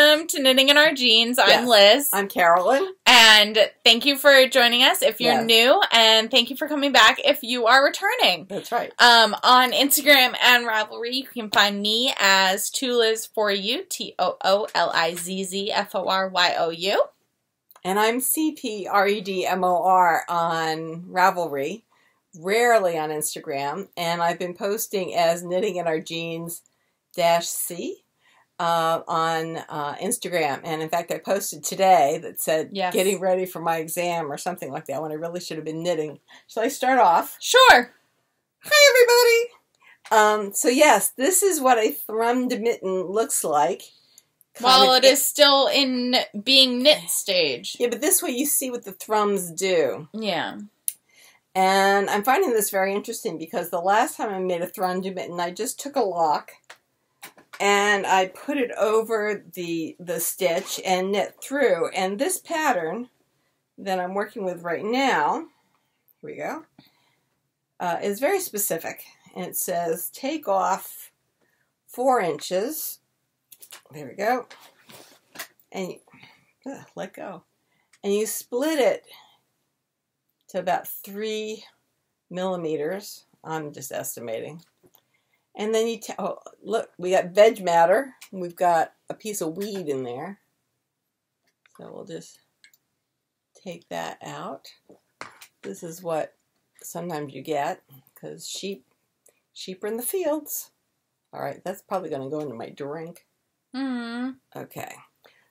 Welcome to Knitting in Our Jeans. I'm Liz. I'm Carolyn. And thank you for joining us if you're new, and thank you for coming back if you are returning. That's right. On Instagram and Ravelry, you can find me as Toolizzforyou, Toolizzforyou. And I'm cpredmor on Ravelry, rarely on Instagram, and I've been posting as Knitting in Our Jeans -C. On Instagram, and in fact I posted today that said getting ready for my exam or something like that when I really should have been knitting. Shall I start off? Sure. Hi everybody! So yes, this is what a thrummed mitten looks like. While it is still in being knit stage. Yeah, but this way you see what the thrums do. Yeah. And I'm finding this very interesting because the last time I made a thrummed mitten, I just took a lock and I put it over the stitch and knit through. And this pattern that I'm working with right now, here we go, is very specific. And it says take off 4 inches. There we go. And let go. And you split it to about 3 millimeters. I'm just estimating. And then you, oh, look, we got veg matter. We've got a piece of weed in there. So we'll just take that out. This is what sometimes you get, because sheep are in the fields. All right, that's probably going to go into my drink. Mm-hmm. Okay.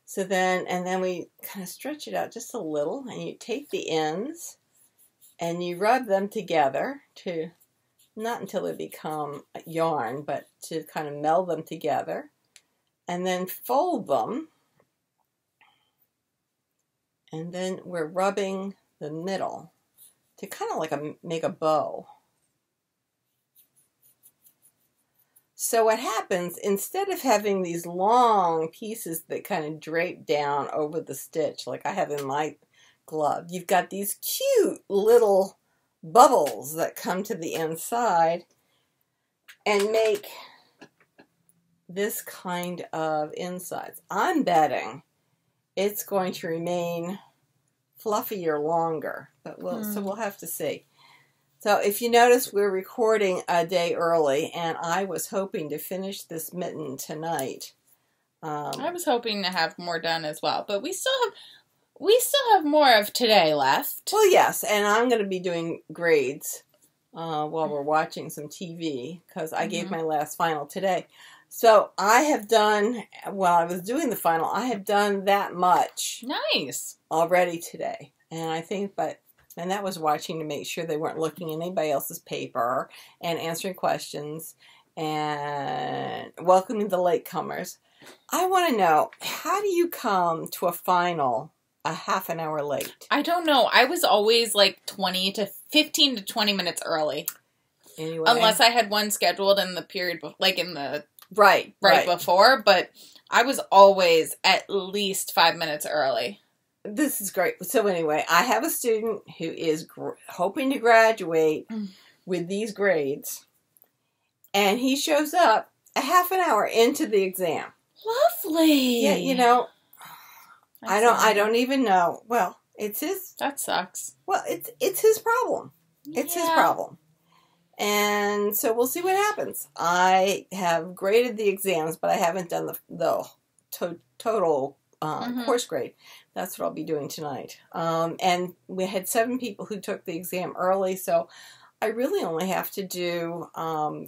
So then, and then we kind of stretch it out just a little, and you take the ends, and you rub them together to... not until they become yarn, but to kind of meld them together. And then fold them. And then we're rubbing the middle to kind of like make a bow. So what happens, instead of having these long pieces that kind of drape down over the stitch, like I have in my glove, you've got these cute little bubbles that come to the inside and make this kind of insides. I'm betting it's going to remain fluffier longer, but so we'll have to see. So if you notice, we're recording a day early, and I was hoping to finish this mitten tonight. I was hoping to have more done as well, but we still have more of today left. Well, yes, and I'm going to be doing grades while we're watching some TV, because I gave my last final today. So I have done, while I was doing the final, I have done that much. Nice. Already today. And I think, and that was watching to make sure they weren't looking at anybody else's paper and answering questions and welcoming the latecomers. I want to know, how do you come to a final a half an hour late? I don't know. I was always like 15 to 20 minutes early. Anyway. Unless I had one scheduled in the period, like in the... Right before, but I was always at least 5 minutes early. This is great. So anyway, I have a student who is hoping to graduate with these grades, and he shows up a half an hour into the exam. Lovely. Yeah, you know, I don't even know. Well, it's his. That sucks. Well, it's his problem. It's his problem. And so we'll see what happens. I have graded the exams, but I haven't done the total course grade. That's what I'll be doing tonight. And we had 7 people who took the exam early, so I really only have to do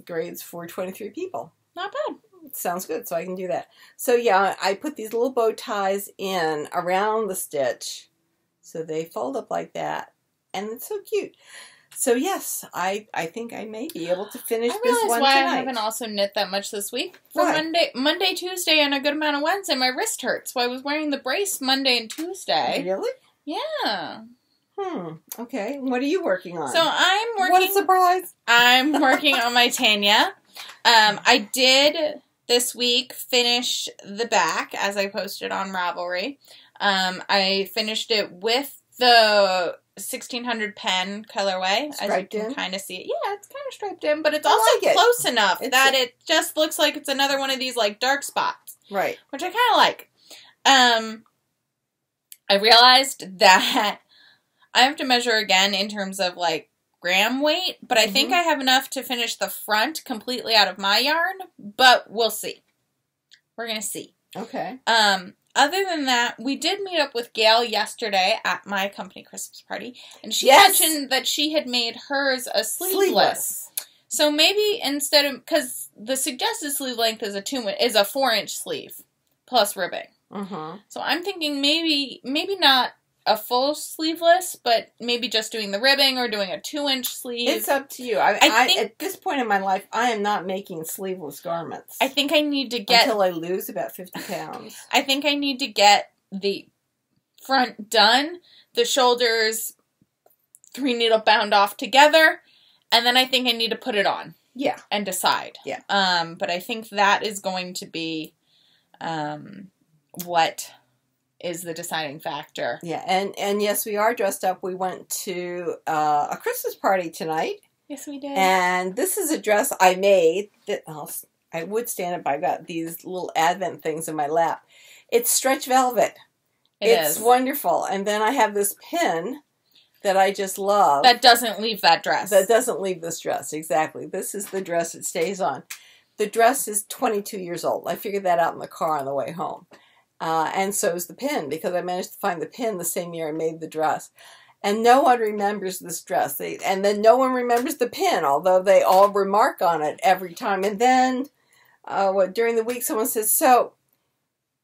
grades for 23 people. Not bad. Sounds good, so I can do that. So yeah, I put these little bow ties in around the stitch, so they fold up like that, and it's so cute. So yes, I think I may be able to finish this one tonight. I haven't also knit that much this week. For Monday, Tuesday, and a good amount of Wednesday, my wrist hurts. So I was wearing the brace Monday and Tuesday. Really? Yeah. Okay. What are you working on? So I'm working... What a surprise! I'm working on my Tegna. I did this week finish the back, as I posted on Ravelry. I finished it with the 1600 pen colorway. Striped as you can in? kind of see it. Yeah, it's kind of striped in, but it's also close enough that it just looks like it's another one of these like dark spots. Right. Which I kind of like. I realized that I have to measure again in terms of, like, gram weight, but I think I have enough to finish the front completely out of my yarn, but we'll see. We're going to see. Okay. Other than that, we did meet up with Gail yesterday at my company Christmas party, and she mentioned that she had made hers a sleeveless. So maybe instead of, because the suggested sleeve length is a 4-inch sleeve plus ribbing. So I'm thinking maybe not a full sleeveless, but maybe just doing the ribbing or doing a 2-inch sleeve. It's up to you. I think, at this point in my life, I am not making sleeveless garments. I think I need to get... Until I lose about 50 pounds. I think I need to get the front done, the shoulders 3-needle bound off together, and then I think I need to put it on. Yeah. And decide. Yeah. But I think that is going to be what is the deciding factor. Yeah, and yes, we are dressed up. We went to a Christmas party tonight. Yes, we did. And this is a dress I made that I would stand up. I got these little Advent things in my lap. It's stretch velvet. It's wonderful. And then I have this pin that I just love. That doesn't leave that dress. That doesn't leave this dress, exactly. This is the dress it stays on. The dress is 22 years old. I figured that out in the car on the way home. And so is the pin, because I managed to find the pin the same year I made the dress. And no one remembers this dress. And then no one remembers the pin, although they all remark on it every time. And then during the week someone says, so,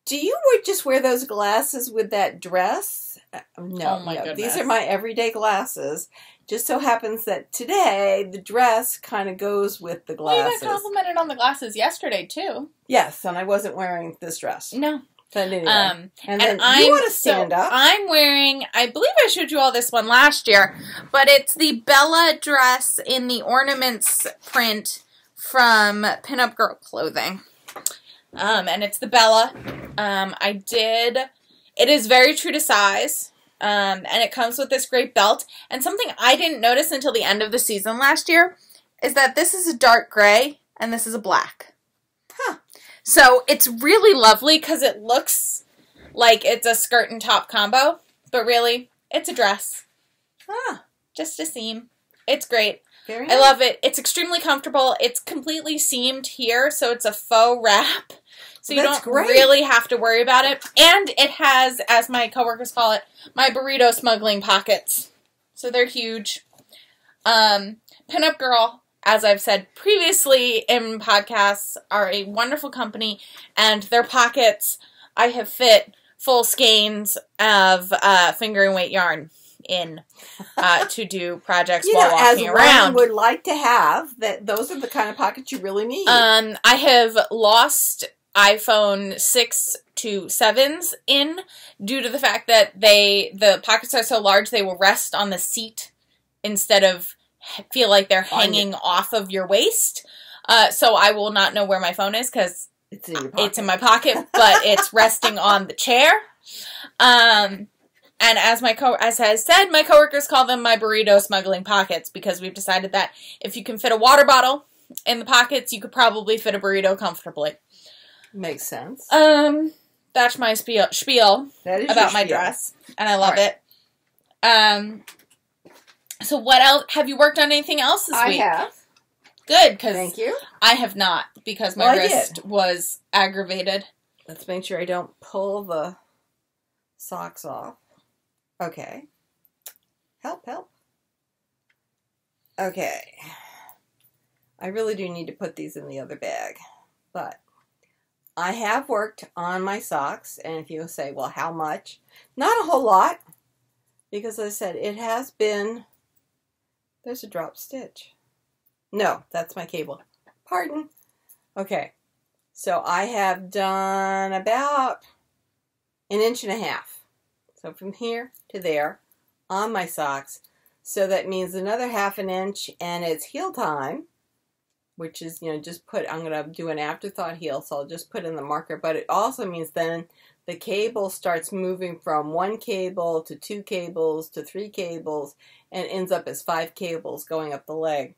do you just wear those glasses with that dress? No, oh my goodness. These are my everyday glasses. Just so happens that today the dress kind of goes with the glasses. Well, you got complimented on the glasses yesterday, too. Yes, and I wasn't wearing this dress. No. But anyway, and then you want to stand up. I'm wearing, I believe I showed you all this one last year, but it's the Bella dress in the ornaments print from Pinup Girl Clothing. And it's the Bella. It is very true to size. And it comes with this great belt. And something I didn't notice until the end of the season last year is that this is a dark gray and this is a black. Huh. So it's really lovely because it looks like it's a skirt and top combo, but really, it's a dress. Ah. Just a seam. It's great. Very nice. I love it. It's extremely comfortable. It's completely seamed here, so it's a faux wrap. So you don't really have to worry about it. And it has, as my coworkers call it, my burrito smuggling pockets. So they're huge. Pinup Girl, as I've said previously in podcasts, are a wonderful company, and their pockets, I have fit full skeins of fingering weight yarn in to do projects while walking around. As one would like to have, those are the kind of pockets you really need. I have lost iPhone 6 to 7s in due to the fact that the pockets are so large they will rest on the seat instead of feel like they're hanging off of your waist. So I will not know where my phone is because it's in my pocket, but it's resting on the chair. And as I said, my coworkers call them my burrito smuggling pockets because we've decided that if you can fit a water bottle in the pockets, you could probably fit a burrito comfortably. Makes sense. That's my spiel about my dress, and I love it. So what else? Have you worked on anything else this week? I have. Good, because thank you. I have not, because my wrist was aggravated. Let's make sure I don't pull the socks off. Okay. Help. Okay. I really do need to put these in the other bag, but I have worked on my socks, and if you say, well, how much? Not a whole lot, because as I said, it has been... There's a drop stitch. No, that's my cable. Pardon. Okay. So I have done about 1.5 inches. So from here to there on my socks. So that means another 1/2 inch, and it's heel time, which is, I'm going to do an afterthought heel, so I'll just put in the marker. But it also means then the cable starts moving from 1 cable to 2 cables to 3 cables and ends up as 5 cables going up the leg.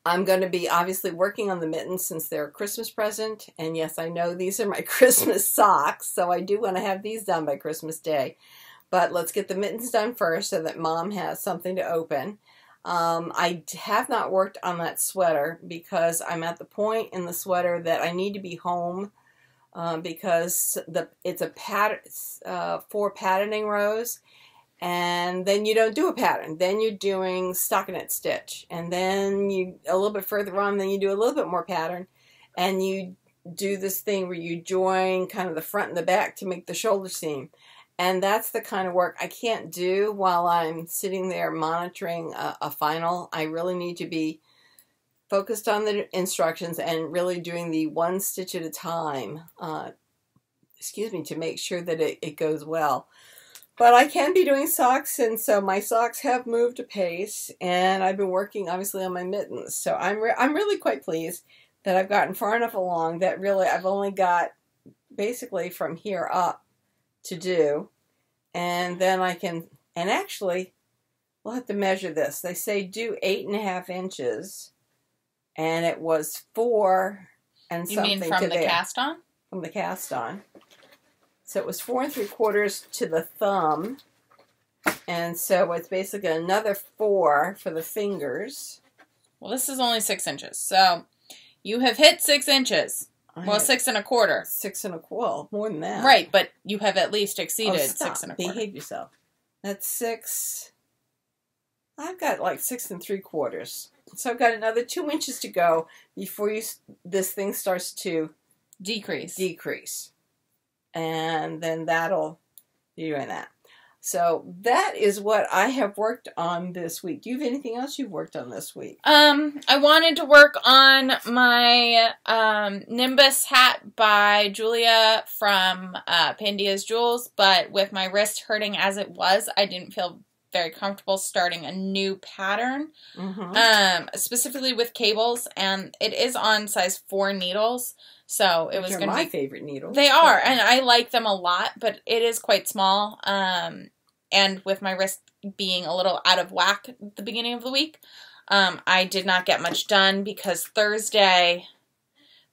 I'm going to be obviously working on the mittens since they're a Christmas present. And yes, I know these are my Christmas socks, so I do want to have these done by Christmas Day. But let's get the mittens done first so that Mom has something to open. I have not worked on that sweater because I'm at the point in the sweater that I need to be home because it's a pattern, 4 patterning rows. And then you don't do a pattern. Then you're doing stockinette stitch. And then you, a little bit further on, then you do a little bit more pattern. And you do this thing where you join kind of the front and the back to make the shoulder seam. And that's the kind of work I can't do while I'm sitting there monitoring a final. I really need to be focused on the instructions and really doing the 1 stitch at a time, to make sure that it goes well. But I can be doing socks, and so my socks have moved a pace, and I've been working, obviously, on my mittens. So I'm really quite pleased that I've gotten far enough along that really I've only got basically from here up to do. And then I can, and actually, we'll have to measure this. They say do 8.5 inches, and it was 4 and something to there. You mean from the cast on? From the cast on. So it was 4 3/4 to the thumb. And so it's basically another 4 for the fingers. Well, this is only 6 inches. So you have hit 6 inches. Well, 6 1/4. 6 1/4. Well, more than that. Right, but you have at least exceeded 6 1/4. Behave yourself. That's 6. I've got like 6 3/4. So I've got another 2 inches to go before this thing starts to decrease. And then that'll be doing that. So that is what I have worked on this week. Do you have anything else you've worked on this week? I wanted to work on my Nimbus hat by Julia from Pandia's Jewels, but with my wrist hurting as it was, I didn't feel very comfortable starting a new pattern, specifically with cables, and it is on size 4 needles. So it was going to be my favorite needles. They are, and I like them a lot, but it is quite small. And with my wrist being a little out of whack at the beginning of the week, I did not get much done because Thursday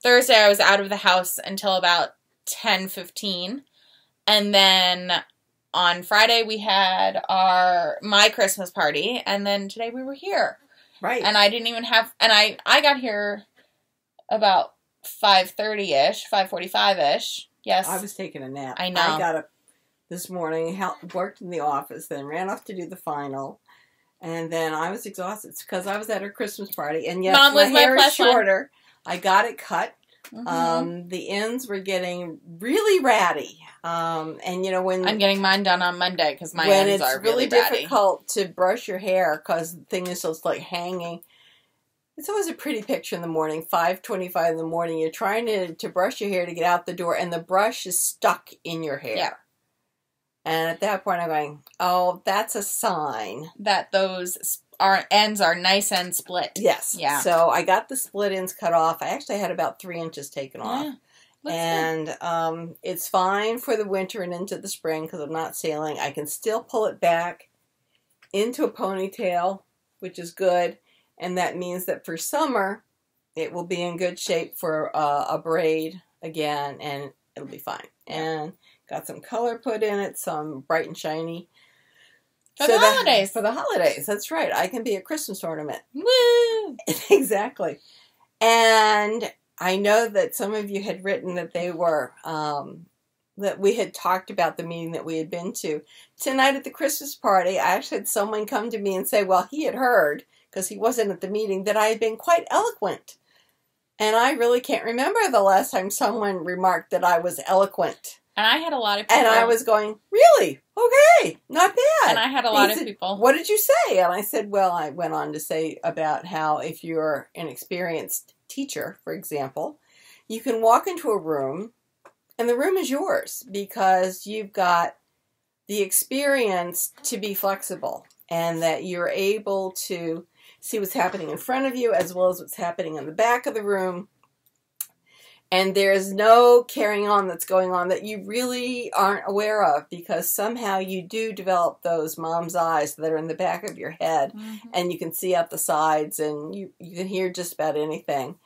I was out of the house until about 10:15, and then on Friday we had my Christmas party, and then today we were here. Right. And I didn't even have, and I got here about 5:30-ish, 5:45-ish. Yes. I was taking a nap. I know. I got up this morning, worked in the office, then ran off to do the final. And then I was exhausted because I was at her Christmas party. And yes, Mom, my was my hair is plus shorter. I got it cut. The ends were getting really ratty. And you know, when I'm getting mine done on Monday because my ends are really ratty. When it's really difficult to brush your hair because the thing is just like hanging. It's always a pretty picture in the morning, 5:25 in the morning. You're trying to brush your hair to get out the door, and the brush is stuck in your hair. Yeah. And at that point, I'm going, oh, that's a sign that those ends are nice and split. Yes. Yeah. So I got the split ends cut off. I actually had about 3 inches taken off. Yeah. And it's fine for the winter and into the spring because I'm not sailing. I can still pull it back into a ponytail, which is good. And that means that for summer, it will be in good shape for a braid again, and it'll be fine. And got some color put in it, some bright and shiny. For the holidays. For the holidays, that's right. I can be a Christmas ornament. Woo! Exactly. And I know that some of you had written that they were, that we had talked about the meeting that we had been to. Tonight at the Christmas party, I actually had someone come to me and say, well, he had heard, because he wasn't at the meeting, that I had been quite eloquent. And I really can't remember the last time someone remarked that I was eloquent. And I had a lot of people. And I was going, really? Okay, not bad. And I had a lot of people. What did you say? And I said, well, I went on to say about how if you're an experienced teacher, for example, you can walk into a room and the room is yours because you've got the experience to be flexible and that you're able to see what's happening in front of you as well as what's happening in the back of the room. And there's no carrying on that's going on that you really aren't aware of, because somehow you do develop those mom's eyes that are in the back of your head, and you can see out the sides, and you can hear just about anything.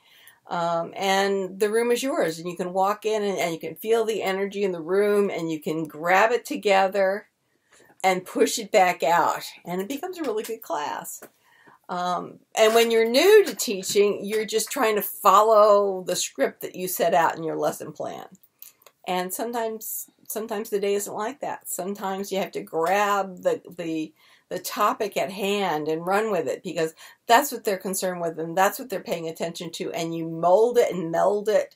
And the room is yours, and you can walk in and you can feel the energy in the room, and you can grab it together and push it back out, and it becomes a really good class. And when you're new to teaching, you're just trying to follow the script that you set out in your lesson plan. And sometimes the day isn't like that. Sometimes you have to grab the topic at hand and run with it, because that's what they're concerned with and that's what they're paying attention to. And you mold it and meld it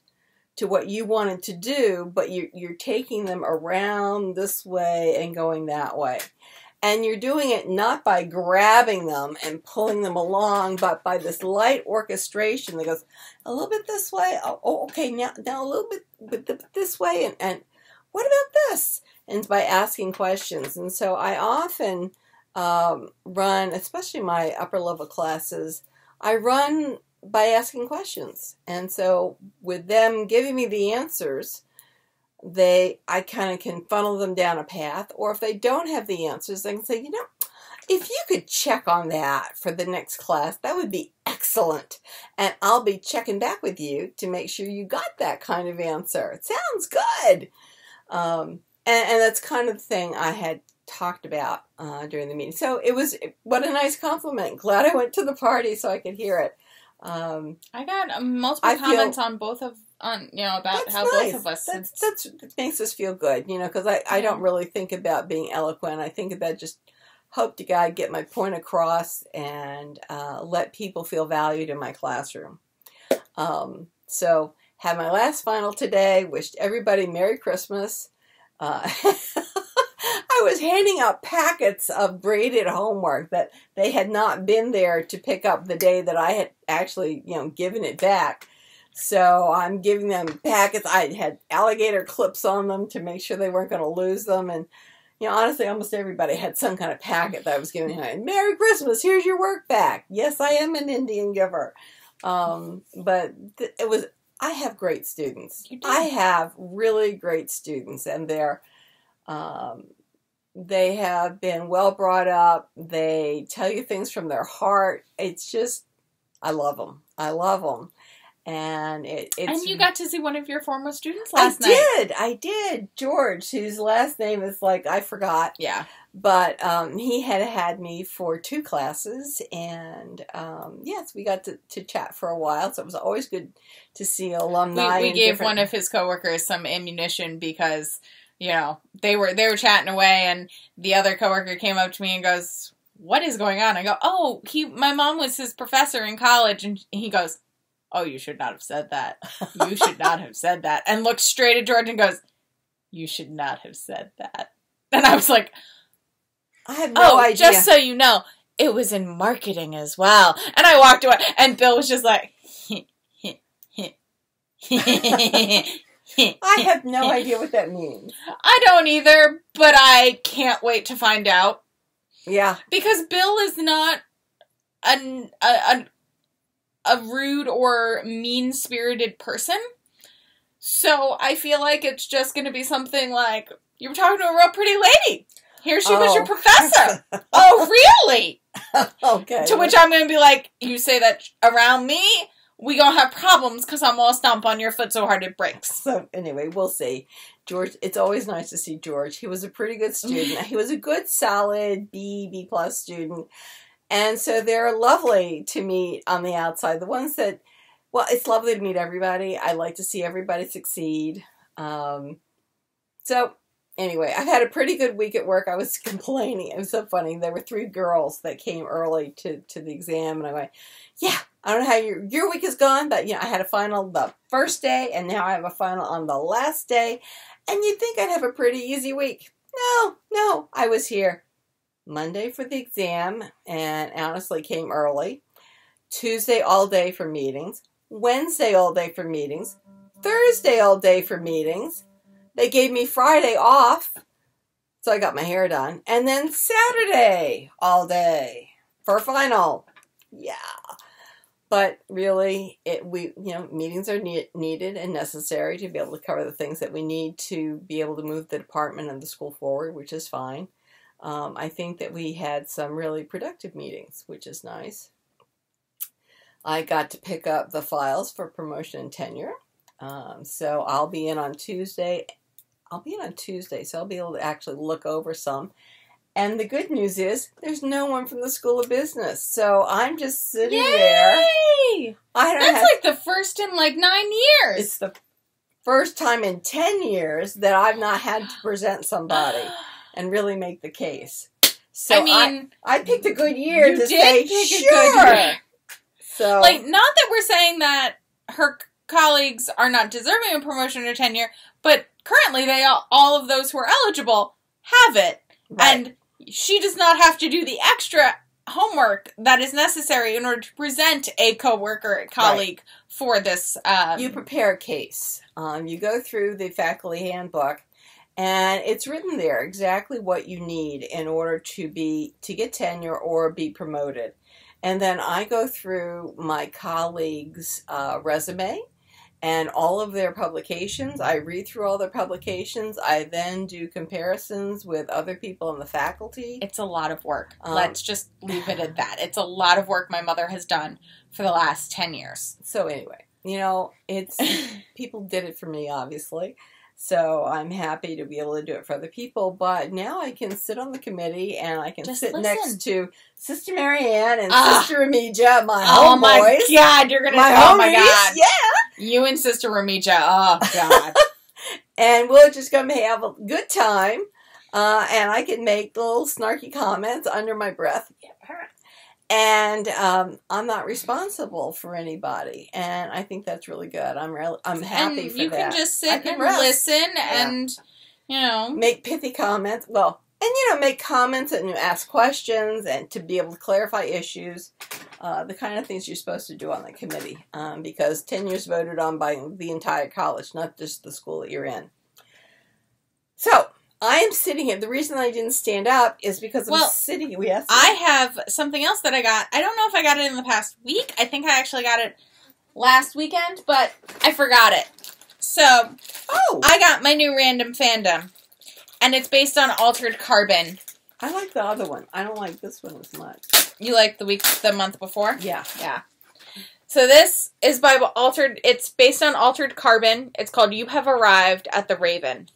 to what you wanted to do, but you're taking them around this way and going that way. And you're doing it not by grabbing them and pulling them along, but by this light orchestration that goes a little bit this way. Oh, okay, now a little bit this way. And what about this? And by asking questions. And so I often run, especially my upper level classes, I run by asking questions. And so with them giving me the answers, I kind of can funnel them down a path. Or if they don't have the answers, I can say, if you could check on that for the next class, that would be excellent. And I'll be checking back with you to make sure you got that kind of answer. It sounds good. And that's kind of the thing I had talked about during the meeting. So what a nice compliment. Glad I went to the party so I could hear it. I got multiple comments on about how nice. both of us. That makes us feel good, because I don't really think about being eloquent. I think about just hope to God get my point across and let people feel valued in my classroom. So had my last final today. Wished everybody Merry Christmas. I was handing out packets of braided homework that they had not been there to pick up the day that I had actually, given it back. So I'm giving them packets. I had alligator clips on them to make sure they weren't going to lose them. And, honestly, almost everybody had some kind of packet that I was giving them. Merry Christmas, here's your work back. Yes, I am an Indian giver. But I have great students. I have really great students, and they have been well brought up. They tell you things from their heart. It's just, I love them. I love them. And and you got to see one of your former students last night. I did. George, whose last name is I forgot. Yeah. But he had me for 2 classes, and yes, we got to chat for a while. So it was always good to see alumni. We gave one of his coworkers some ammunition because they were chatting away, and the other coworker came up to me and goes, "What is going on?" I go, "Oh, my mom was his professor in college," and he goes, "Oh, you should not have said that. You should not have said that." And looks straight at George and goes, "You should not have said that." And I was like, I have no idea. Just so you know, it was in marketing as well. And I walked away, and Bill was just like, I have no idea what that means. I don't either, but I can't wait to find out. Yeah. Because Bill is not a rude or mean-spirited person. So I feel like it's just going to be something like, you were talking to a real pretty lady. Here she was your professor. Oh, really? Okay. To which I'm going to be like, you say that around me, we going to have problems because I'm going to stomp on your foot so hard it breaks. So anyway, we'll see. George, it's always nice to see George. He was a pretty good student. He was a good, solid B+ student. And so they're lovely to meet on the outside. The ones that, it's lovely to meet everybody. I like to see everybody succeed. So anyway, I've had a pretty good week at work. I was complaining. It was so funny. There were 3 girls that came early to the exam. And I went, yeah, I don't know how your week is gone, but I had a final the first day, and now I have a final on the last day. And you'd think I'd have a pretty easy week. No, I was here Monday for the exam, and honestly came early. Tuesday all day for meetings. Wednesday all day for meetings. Thursday all day for meetings. They gave me Friday off, so I got my hair done. And then Saturday all day for a final. Yeah. But really, meetings are needed and necessary to be able to cover the things that we need to be able to move the department and the school forward, which is fine. I think that we had some really productive meetings, which is nice. I got to pick up the files for promotion and tenure. So I'll be in on Tuesday. So I'll be able to actually look over some. And the good news is there's no one from the School of Business. So I'm just sitting there. Yay! That's like the first in like 9 years. It's the first time in 10 years that I've not had to present somebody and really make the case. So I mean, I picked a good year to say, sure. So, like, not that we're saying that her colleagues are not deserving of promotion or tenure, but currently all of those who are eligible have it. Right. And she does not have to do the extra homework that is necessary in order to present a coworker, colleague for this. You prepare a case. You go through the faculty handbook, and it's written there exactly what you need in order to get tenure or be promoted. And then I go through my colleagues' resume and all of their publications. I read through all their publications. I then do comparisons with other people in the faculty. It's a lot of work. Let's just leave it at that. It's a lot of work my mother has done for the last 10 years. So anyway, it's people did it for me, obviously. So I'm happy to be able to do it for other people. But now I can sit on the committee and I can sit next to Sister Marianne and Sister Remija, my homeboys. Oh my God, you're going to... Oh my God. Yeah. You and Sister Remija. Oh God. And we're just going to have a good time. And I can make little snarky comments under my breath. And I'm not responsible for anybody, and I think that's really good. I'm happy for that. You can just sit and listen, and make pithy comments. Well, and make comments and ask questions, and to be able to clarify issues, the kind of things you're supposed to do on the committee, because tenure's voted on by the entire college, not just the school that you're in. So. I am sitting here. The reason I didn't stand up is because I'm sitting here. I have something else that I got. I don't know if I got it in the past week. I think I actually got it last weekend, but I forgot it. So, I got my new random fandom, and it's based on Altered Carbon. I like the other one. I don't like this one as much. You like the month before? Yeah. Yeah. So this is by it's based on Altered Carbon. It's called You Have Arrived at the Raven.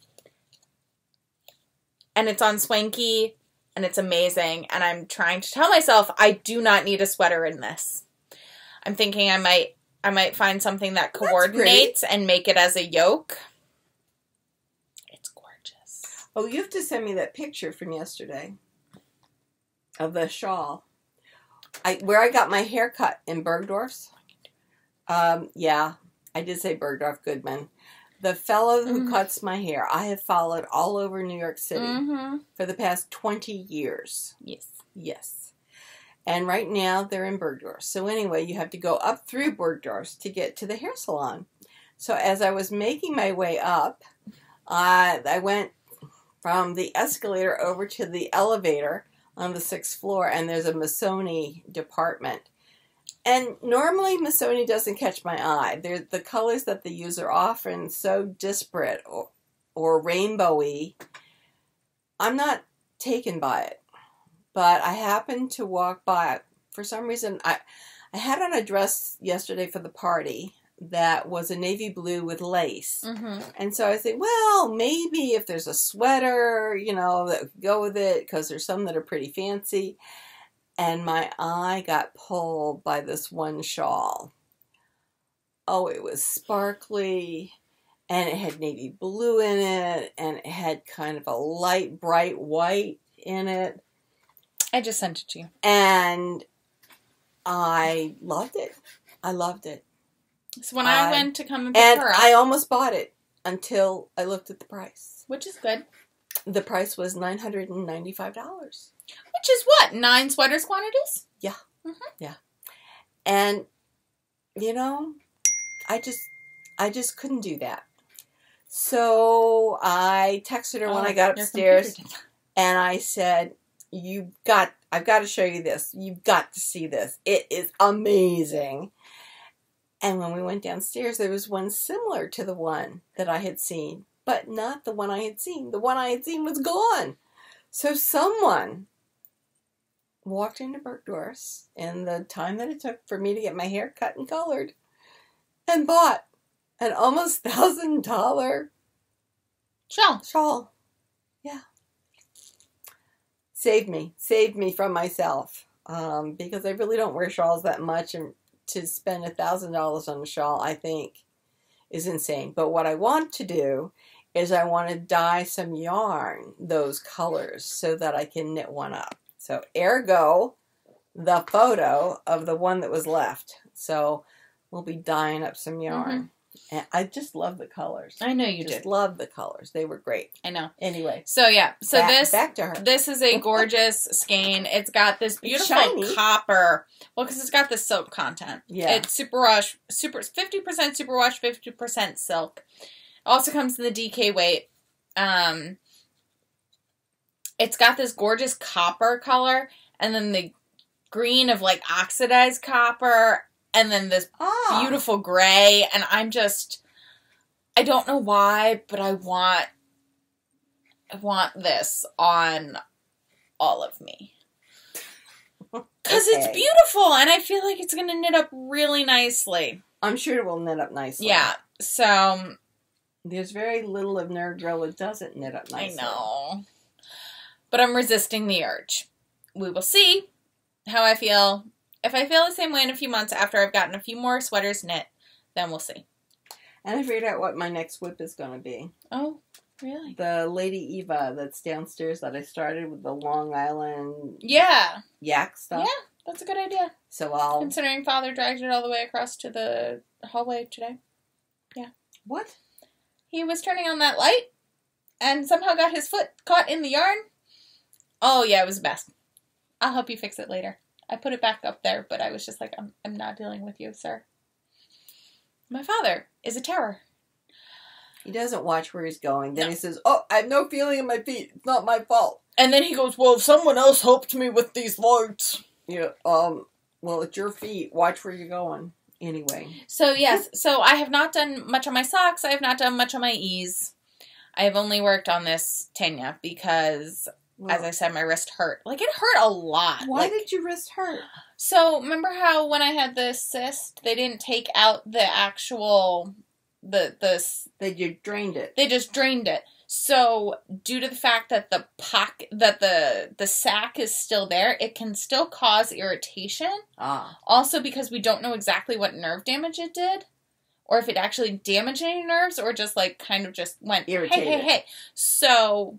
And it's on Swanky, and it's amazing. And I'm trying to tell myself I do not need a sweater in this. I'm thinking I might find something that coordinates and make it as a yoke. It's gorgeous. Oh, you have to send me that picture from yesterday of the shawl. Where I got my hair cut in Bergdorf's. Yeah, I did say Bergdorf Goodman. The fellow who cuts my hair, I have followed all over New York City for the past 20 years. Yes. Yes. And right now, they're in Bergdorf. So anyway, you have to go up through Bergdorf to get to the hair salon. So as I was making my way up, I went from the escalator over to the elevator on the 6th floor, and there's a Missoni department. And normally Missoni doesn't catch my eye. The colors that they use are often so disparate or rainbowy. I'm not taken by it. But I happened to walk by. For some reason, I had on a dress yesterday for the party that was a navy blue with lace. And so I said, well, maybe if there's a sweater, that would go with it, because there's some that are pretty fancy. And my eye got pulled by this one shawl. Oh, it was sparkly, and it had navy blue in it, and it had kind of a light, bright white in it. I just sent it to you. And I loved it. I loved it. So when I went to come and pick her up. I almost bought it until I looked at the price. Which is good. The price was $995. Which is what? 9 sweaters quantities? Yeah. Yeah. And, I just couldn't do that. So I texted her when I got upstairs, and I said, I've got to show you this. You've got to see this. It is amazing. And when we went downstairs, there was one similar to the one that I had seen, but not the one I had seen. The one I had seen was gone. So someone walked into Bergdorf's in the time that it took for me to get my hair cut and colored and bought an almost $1,000 shawl. Yeah. Saved me from myself, because I really don't wear shawls that much, and to spend $1,000 on a shawl, I think, is insane. But what I want to do is I want to dye some yarn, those colors, so that I can knit one up. So, ergo, the photo of the one that was left. So, we'll be dyeing up some yarn. And I just love the colors. I know you just did. Love the colors. They were great. I know. Anyway. So, yeah. So, back to her. This is a gorgeous skein. It's got this beautiful copper. Well, because it's got the silk content. Yeah. It's superwash, 50% superwash, 50% silk. Also comes in the DK weight. It's got this gorgeous copper color, and then the green of like oxidized copper, and then this beautiful gray. And I don't know why, but I want this on all of me. Because it's beautiful, and I feel like it's going to knit up really nicely. I'm sure it will knit up nicely. Yeah, so... There's very little of Nerd Girl that doesn't knit up nicely. I know. But I'm resisting the urge. We will see how I feel. If I feel the same way in a few months after I've gotten a few more sweaters knit, then we'll see. And I figured out what my next whip is going to be. Oh, really? The Lady Eva that's downstairs that I started with the Long Island yak stuff. Yeah, that's a good idea. So I'll... Considering Father dragged it all the way across to the hallway today. Yeah. What? He was turning on that light and somehow got his foot caught in the yarn. Oh, yeah, it was the best. I'll help you fix it later. I put it back up there, but I was just like, I'm not dealing with you, sir. My father is a terror. He doesn't watch where he's going. Then he says, oh, I have no feeling in my feet. It's not my fault. And then he goes, well, someone else helped me with these lights. Yeah, well, it's your feet. Watch where you're going. Anyway. So, yes. So, I have not done much on my socks. I have not done much on my ease. I have only worked on this Tegna because, as I said, my wrist hurt. Like, it hurt a lot. Why did your wrist hurt? So, remember how when I had the cyst, they didn't take out the actual... They just drained it. They just drained it. So, due to the fact that the sac is still there, it can still cause irritation. Also, because we don't know exactly what nerve damage it did, or if it actually damaged any nerves, or just like kind of just went irritated. Hey. So,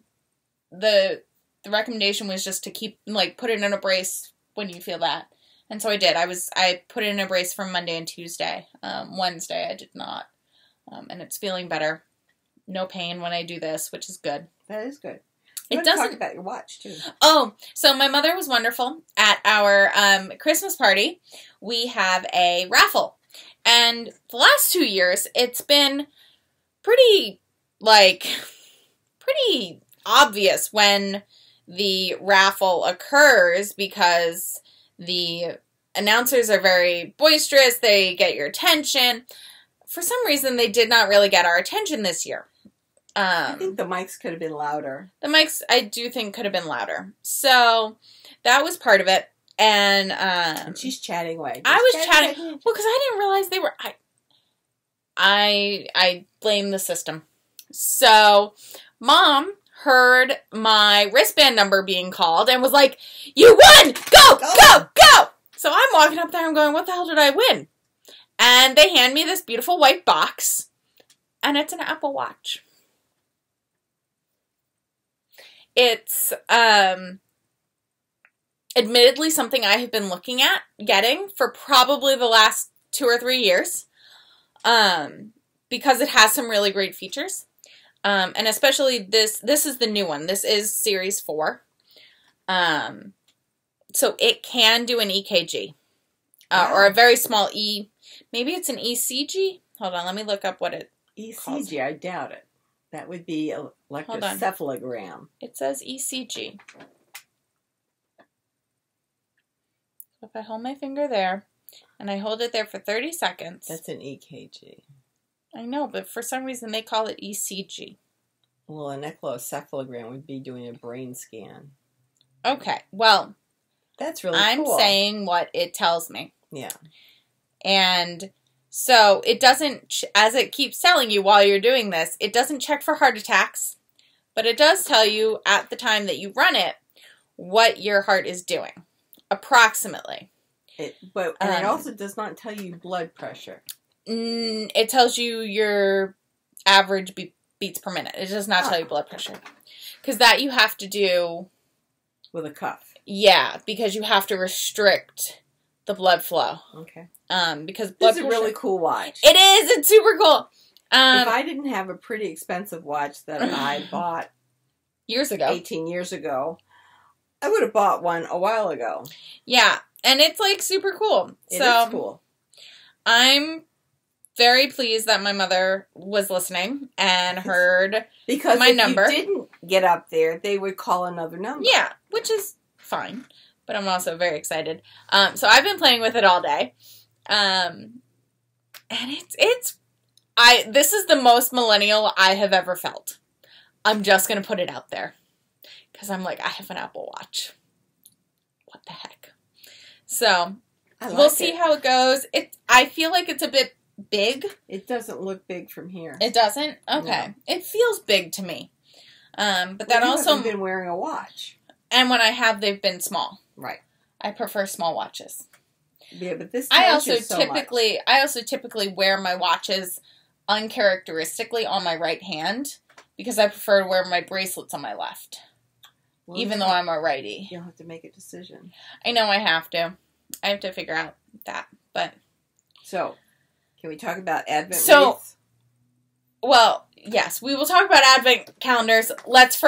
the recommendation was just to keep put it in a brace when you feel that, and so I did. I put it in a brace for Monday and Tuesday. Wednesday I did not, and it's feeling better. No pain when I do this, which is good. That is good. It doesn't talk about your watch too. Oh, so my mother was wonderful. At our Christmas party, we have a raffle, and the last 2 years it's been pretty obvious when the raffle occurs because the announcers are very boisterous. They get your attention. For some reason, they did not really get our attention this year. I think the mics could have been louder. The mics, I do think, could have been louder. So, that was part of it. And she's chatting away. I was chatting. Well, because I didn't realize they were... I blame the system. So, Mom heard my wristband number being called and was like, you won! Go! So, I'm walking up there and going, what the hell did I win? And they hand me this beautiful white box, and it's an Apple Watch. It's, admittedly something I have been looking at getting for probably the last 2 or 3 years, because it has some really great features, and especially this is the new one. This is Series 4, so it can do an EKG, or a very small maybe it's an ECG? Hold on, let me look up what it calls. I doubt it. That would be electrocephalogram. It says ECG. So if I hold my finger there, And I hold it there for 30 seconds. That's an EKG. I know, but for some reason they call it ECG. Well, an echolocephalogram would be doing a brain scan. Okay, well, that's really I'm cool. saying what it tells me. Yeah. And so it doesn't, as it keeps telling you while you're doing this, it doesn't check for heart attacks, but it does tell you at the time that you run it what your heart is doing, approximately. It also does not tell you blood pressure. It tells you your average beats per minute. It does not tell you blood pressure. Because that you have to do... with a cuff. Yeah, because you have to restrict the blood flow. Okay. Because blood pressure... It's a really cool watch. It is! It's super cool! If I didn't have a pretty expensive watch that I bought... years ago. 18 years ago, I would have bought one a while ago. Yeah, and it's, like, super cool. It is cool. I'm very pleased that my mother was listening and heard because my number. Because if you didn't get up there, they would call another number. Yeah, which is fine. But I'm also very excited. So I've been playing with it all day. And this is the most millennial I have ever felt. I'm just going to put it out there. Because I'm like, I have an Apple Watch. What the heck? So, we'll see how it goes. I feel like it's a bit big. It doesn't look big from here. It doesn't? Okay. No. It feels big to me. But that you also... haven't been wearing a watch. And when I have, they've been small. Right. I prefer small watches. Yeah, but this I also typically wear my watches uncharacteristically on my right hand because I prefer to wear my bracelets on my left. Well, even though I'm a righty. You'll have to make a decision. I know I have to. I have to figure out that. But so, can we talk about Advent wreaths? Well, yes, we will talk about Advent calendars. Let's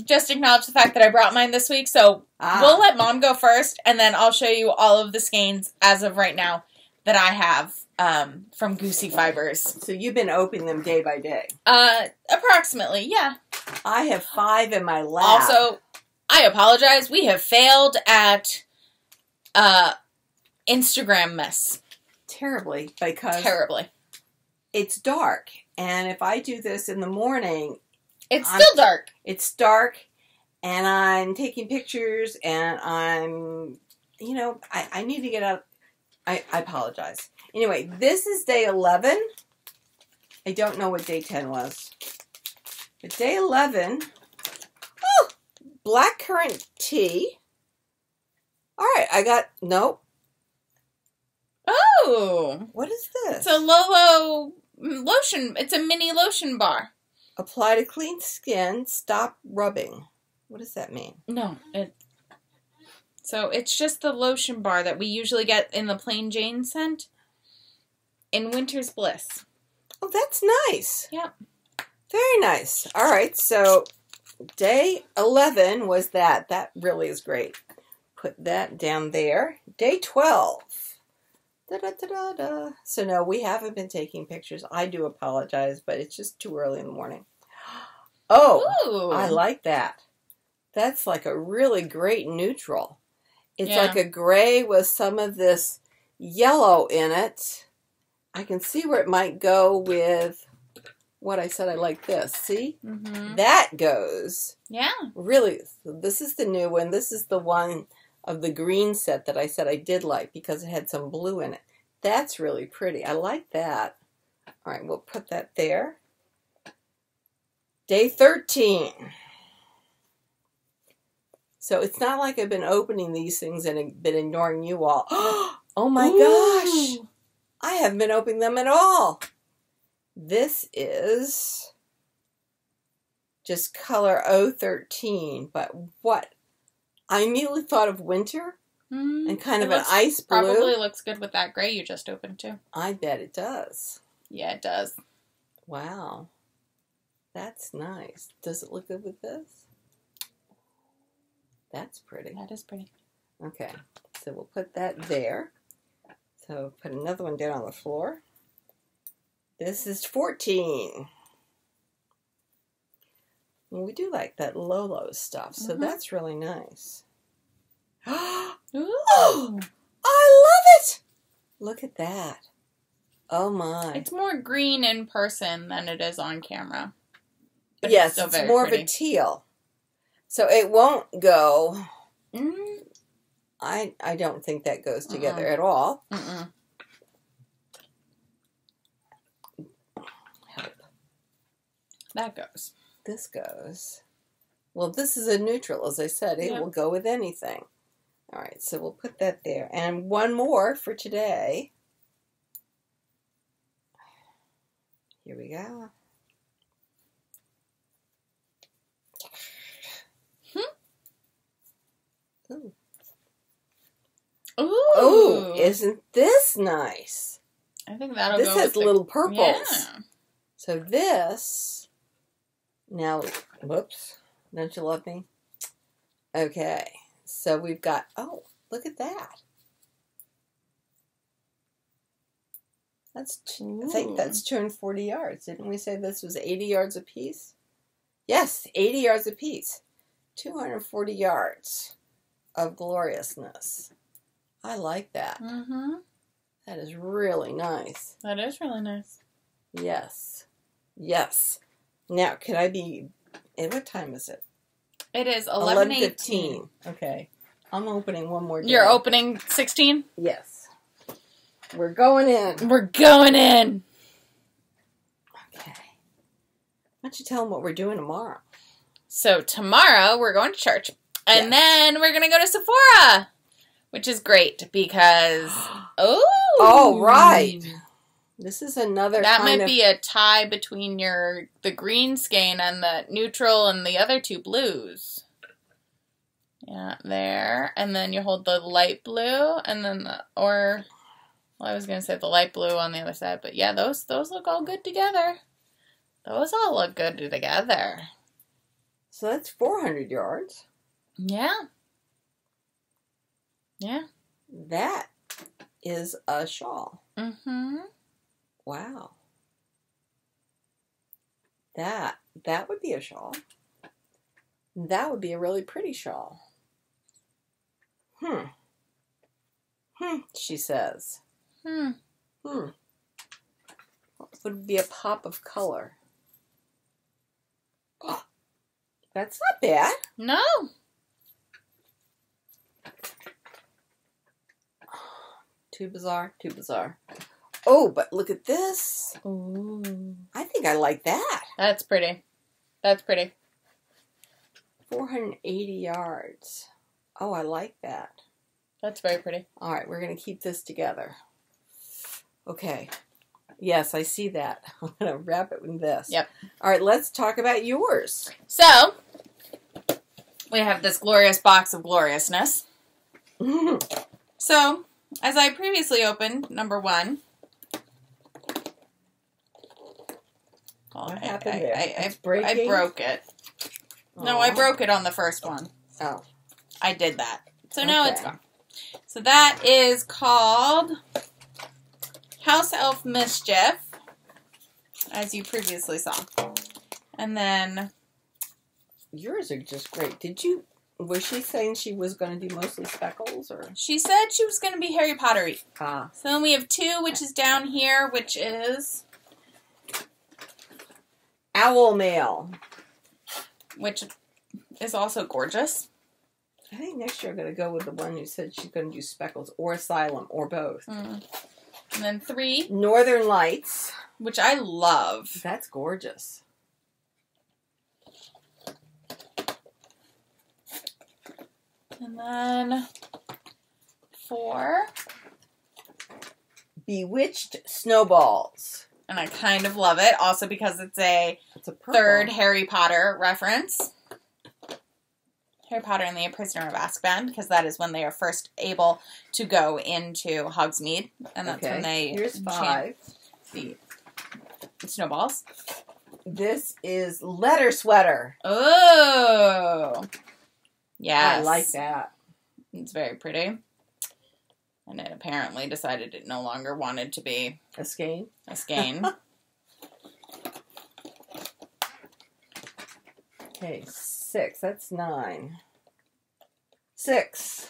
just acknowledge the fact that I brought mine this week. So we'll let Mom go first, and then I'll show you all of the skeins as of right now that I have from Goosey Fibers. So you've been opening them day by day? Approximately, yeah. I have 5 in my lab. Also, I apologize. We have failed at Instagram mess. Terribly, because... Terribly. It's dark, and if I do this in the morning... It's still dark. It's dark, and I'm taking pictures, and I'm... You know, I need to get out... I apologize. Anyway, this is day 11. I don't know what day 10 was. But day 11... Oh! Blackcurrant tea. Alright, I got... Nope. Oh! What is this? It's a Lolo lotion. It's a mini lotion bar. Apply to clean skin. Stop rubbing. What does that mean? No. So it's just the lotion bar that we usually get in the Plain Jane scent in Winter's Bliss. Oh, that's nice. Yep. Very nice. All right, so day 11 was that. That really is great. Put that down there. Day 12. Da-da-da-da-da. So, no, we haven't been taking pictures. I do apologize, but it's just too early in the morning. Oh, ooh. I like that. That's like a really great neutral. It's like a gray with some of this yellow in it. I can see where it might go with what I said I like this. See? Mm-hmm. That goes. Yeah. Really. So this is the new one. This is the one of the green set that I said I did like because it had some blue in it. That's really pretty. I like that. All right, we'll put that there. Day 13. So it's not like I've been opening these things and been ignoring you all. Oh my gosh. I haven't been opening them at all. This is just color 013. But what? I immediately thought of winter and kind of an ice blue. Probably looks good with that gray you just opened too. I bet it does. Yeah, it does. Wow. That's nice. Does it look good with this? That's pretty. That is pretty. Okay, so we'll put that there. So put another one down on the floor. This is 14. Well, we do like that Lolo stuff, so that's really nice. Oh, I love it! Look at that. Oh my. It's more green in person than it is on camera. But yes, it's more pretty. Of a teal. So it won't go. I don't think that goes together at all. Help. That goes. This goes. Well, this is a neutral, as I said. It will go with anything. All right, so we'll put that there. And one more for today. Here we go. Ooh. Ooh, isn't this nice? I think that'll this go has with little purples. Yeah. So this, now, whoops, don't you love me? Okay, so we've got, oh, look at that. That's, I think that's 240 yards. Didn't we say this was 80 yards a piece? Yes, 80 yards a piece. 240 yards of gloriousness. I like that. That is really nice. That is really nice. Yes. Yes. Now, can I be... what time is it? It is 11:18. Okay. I'm opening one more day. You're opening 16? Yes. We're going in. We're going in. Okay. Why don't you tell them what we're doing tomorrow? So tomorrow, we're going to church. And then we're going to go to Sephora. Which is great because... Oh, right. This is another that might be a tie between the green skein and the neutral and the other two blues. Yeah, there. And then you hold the light blue and then well, I was going to say the light blue on the other side. But yeah, those look all good together. Those all look good together. So that's 400 yards. Yeah. Yeah. That is a shawl. Wow. That would be a shawl. That would be a really pretty shawl. She says. What would be a pop of color? Oh, that's not bad. No. Too bizarre, too bizarre. Oh, but look at this. Ooh. I think I like that. That's pretty. That's pretty. 480 yards. Oh, I like that. That's very pretty. All right, we're going to keep this together. Okay. Yes, I see that. I'm going to wrap it with this. Yep. All right, let's talk about yours. So, we have this glorious box of gloriousness. So, as I previously opened, number one. Well, what happened there? I broke it. No, I broke it on the first one. Oh. I did that. So now it's gone. So that is called House Elf Mischief, as you previously saw. And then... yours are just great. Was she saying she was going to do mostly speckles? Or she said she was going to be Harry Potter-y. Ah. So then we have two, which is down here, which is... Owl Mail. Which is also gorgeous. I think next year I'm going to go with the one who said she's going to do speckles or Asylum or both. And then 3. Northern Lights. Which I love. That's gorgeous. And then 4. Bewitched Snowballs. And I kind of love it. Also because it's a purple. third Harry Potter reference. Harry Potter and the Prisoner of Azkaban. Because that is when they are first able to go into Hogsmeade. And that's when they... Here's 5. The snowballs. This is Letter Sweater. Oh! Yes. I like that. It's very pretty. And it apparently decided it no longer wanted to be... a skein? A skein. Okay, 6. That's 9. 6.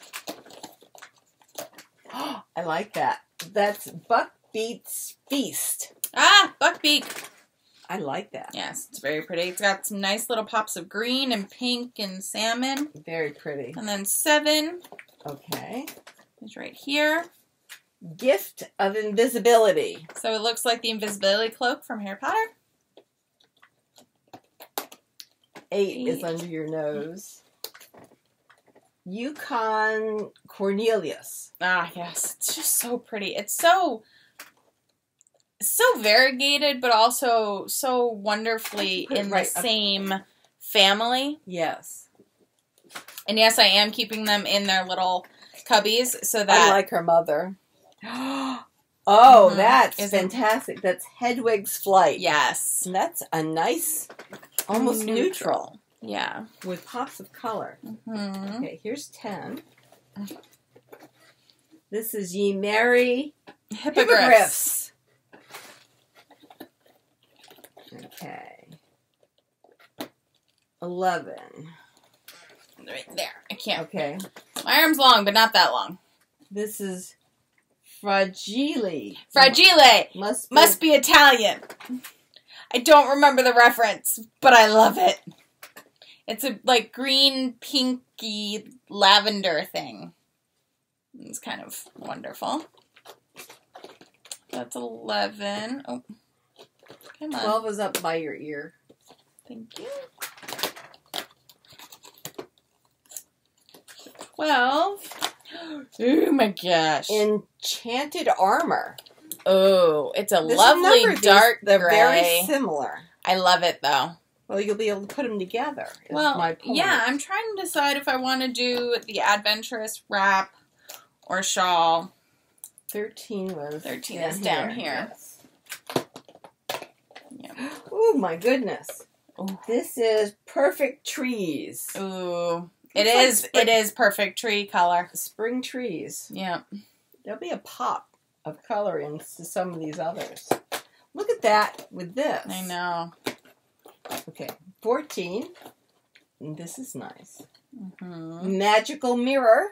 I like that. That's Buckbeak's Feast. Ah, Buckbeak. I like that. Yes, it's very pretty. It's got some nice little pops of green and pink and salmon. Very pretty. And then 7. Okay. Is right here. Gift of Invisibility. So it looks like the invisibility cloak from Harry Potter. 8 is under your nose. Yukon Cornelius. Ah, yes. It's just so pretty. It's so variegated, but also so wonderfully in the same family. Yes. And yes, I am keeping them in their little cubbies so that... I like her mother. Oh, that's fantastic. That's Hedwig's Flight. Yes. And that's a nice, almost neutral. Yeah. With pops of color. Mm-hmm. Okay, here's 10. This is Ye Merry Hippogriffs. Okay. 11. Right there. I can't. Okay. My arm's long, but not that long. This is Fragile. Fragile. Must be Italian. I don't remember the reference, but I love it. It's a like green, pinky lavender thing. It's kind of wonderful. That's 11. Oh, come on. 12 is up by your ear. Thank you. 12. Oh my gosh. Enchanted Armor. Oh, it's a lovely dark They're gray. very similar. I love it though. Well, you'll be able to put them together. Well, my point. yeah, I'm trying to decide if I want to do the Adventurous wrap or shawl. 13 was 13 is down here. Yes. Yep. Oh my goodness. Ooh. This is Perfect Trees. Ooh. It is perfect tree color. Spring trees. Yeah. There'll be a pop of color into some of these others. Look at that with this. I know. Okay, 14. And this is nice. Mm-hmm. Magical Mirror.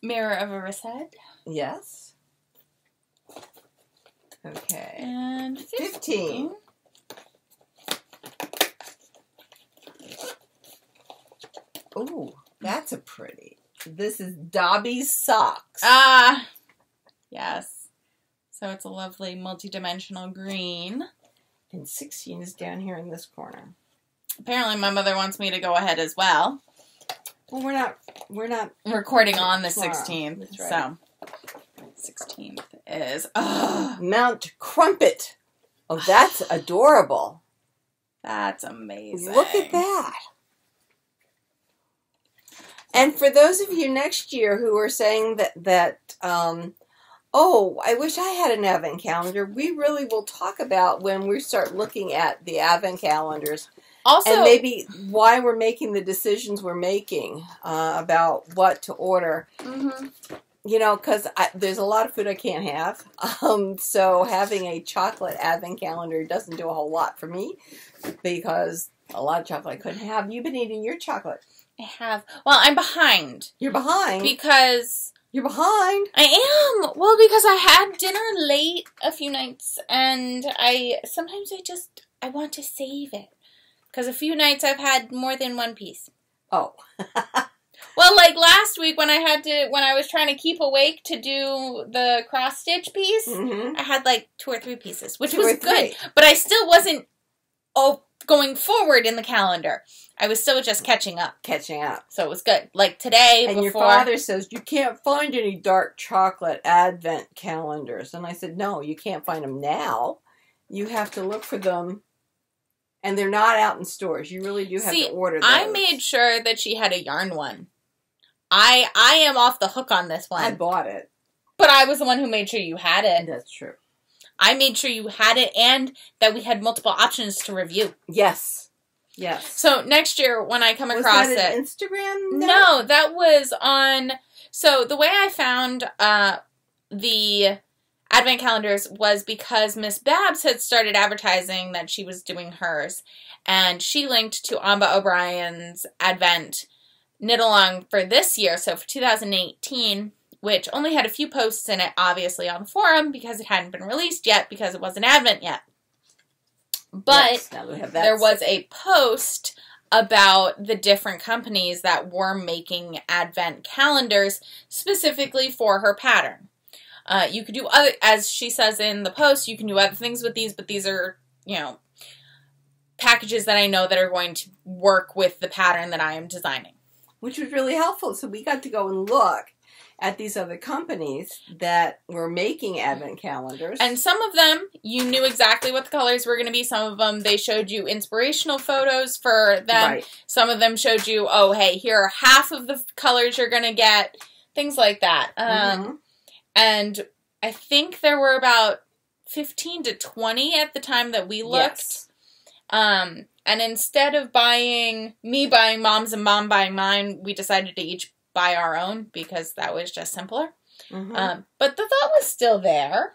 Mirror of a Head. Yes. Okay. And 15. Ooh, that's a pretty. This is Dobby's Socks. Ah, yes. So it's a lovely multi-dimensional green. And 16 is down here in this corner. Apparently my mother wants me to go ahead as well. Well, we're not recording on the 16th. That's right. So 16th is Mount Crumpet. Oh, that's adorable. That's amazing. Look at that. And for those of you next year who are saying that oh, I wish I had an advent calendar, we really will talk about when we start looking at the advent calendars. Also, and maybe why we're making the decisions we're making about what to order. Mm-hmm. You know, because there's a lot of food I can't have. So having a chocolate advent calendar doesn't do a whole lot for me because a lot of chocolate I couldn't have. You've been eating your chocolate. I have. Well, I'm behind. You're behind? Because... You're behind? I am. Well, because I had dinner late a few nights, and sometimes I want to save it. Because a few nights I've had more than one piece. Oh. Well, like last week when I was trying to keep awake to do the cross stitch piece, I had like 2 or 3 pieces, which was good. But I still wasn't going forward in the calendar. I was still just catching up. So it was good. Like today, and your father says, you can't find any dark chocolate advent calendars. And I said, no, you can't find them now. You have to look for them. And they're not out in stores. You really do have to order those. I made sure that she had a yarn one. I am off the hook on this one. I bought it. But I was the one who made sure you had it. That's true. I made sure you had it and that we had multiple options to review. Yes. Yes. So next year when I come across that it. an Instagram? No, that was on. So the way I found the advent calendars was because Miss Babs had started advertising that she was doing hers. And she linked to Ambah O'Brien's advent knit along for this year. So for 2018, which only had a few posts in it, obviously, on the forum, because it hadn't been released yet, because it wasn't Advent yet. But yes, now we have that. there was a post about the different companies that were making Advent calendars specifically for her pattern. You could do other, as she says in the post, you can do other things with these, but these are, you know, packages that I know that are going to work with the pattern that I am designing. Which was really helpful. So we got to go and look at these other companies that were making Advent calendars. And some of them, you knew exactly what the colors were going to be. Some of them, they showed you inspirational photos for them. Right. Some of them showed you, oh, hey, here are half of the colors you're going to get. Things like that. And I think there were about 15 to 20 at the time that we looked. Yes. And instead of buying mom's and mom buying mine, we decided to each buy our own because that was just simpler. But the thought was still there.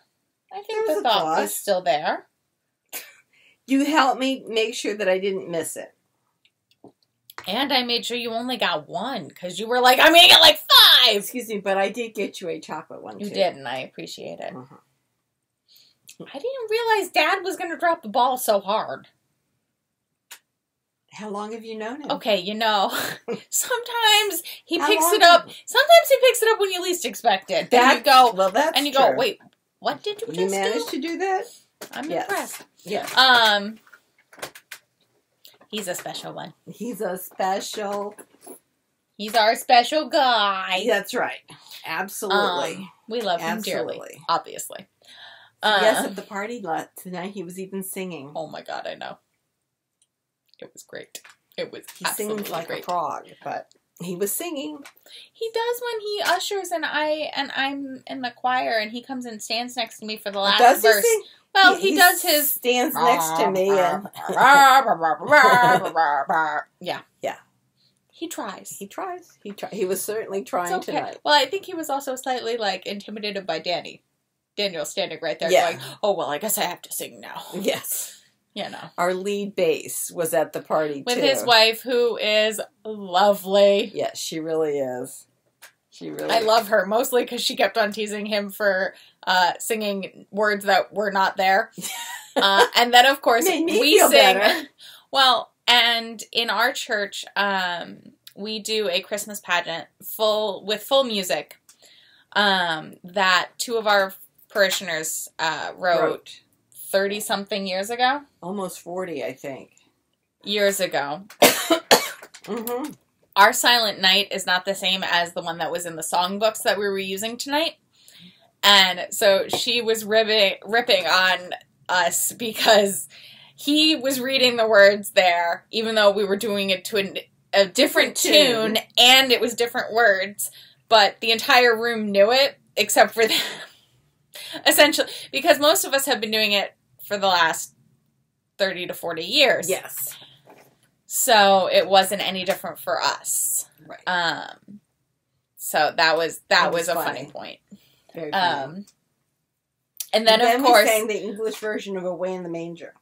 I think the thought was still there. You helped me make sure that I didn't miss it. And I made sure you only got one because you were like, I'm going to get like 5. Excuse me, but I did get you a chocolate one too. You did, and I appreciate it. I didn't realize Dad was going to drop the ball so hard. How long have you known him? Okay, you know, sometimes he picks it up. Sometimes he picks it up when you least expect it. That, you go, well, that's and you true. go, wait, what did you just do? You managed to do that? I'm impressed. Yes. He's a special one. He's a special. He's our special guy. That's right. Absolutely. We love him dearly, obviously. Yes, at the party tonight, he was even singing. Oh my God, I know. It was great. It was he sings like great. A frog, but he was singing. He does when he ushers, and I'm in the choir, and he comes and stands next to me for the last verse. Does he sing? Well, he does his stands next to me and yeah. He tries. He was certainly trying tonight. Well, I think he was also slightly like intimidated by Daniel standing right there going, "Oh well, I guess I have to sing now." Yes. You know. Our lead bass was at the party, with his wife, who is lovely. Yes, she really is. I love her, mostly because she kept on teasing him for singing words that were not there. And then, of course, we sing. Better. Well, and in our church, we do a Christmas pageant with full music that 2 of our parishioners wrote 30-something years ago. Almost 40, I think. Years ago. Our Silent Night is not the same as the one that was in the songbooks that we were using tonight. And so she was ripping on us because he was reading the words there, even though we were doing it to a different tune and it was different words. But the entire room knew it, except for them. Essentially, because most of us have been doing it for the last 30 to 40 years. Yes. So it wasn't any different for us. Right. So that was a funny point. Very funny. And then of course we sang the English version of Away in the Manger.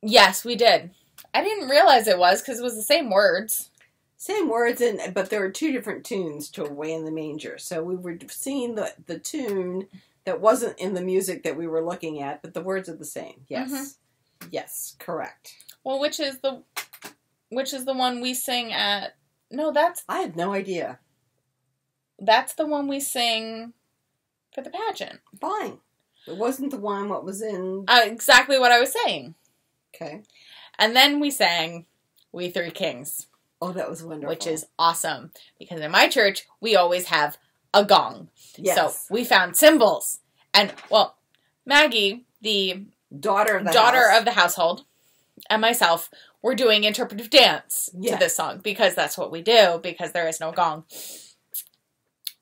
Yes, we did. I didn't realize it was because it was the same words. Same words, but there were 2 different tunes to Away in the Manger. So we were singing the tune that wasn't in the music that we were looking at, but the words are the same. Yes. Yes, correct. Well, which is the one we sing at? No, that's... I had no idea. That's the one we sing for the pageant. Fine. It wasn't the one what was in... exactly what I was saying. Okay. And then we sang We Three Kings. Oh, that was wonderful. Which is awesome. Because in my church, we always have a gong. Yes. So we found cymbals. And, well, Maggie, the daughter of the household, and myself were doing interpretive dance to this song. Because that's what we do. Because there is no gong.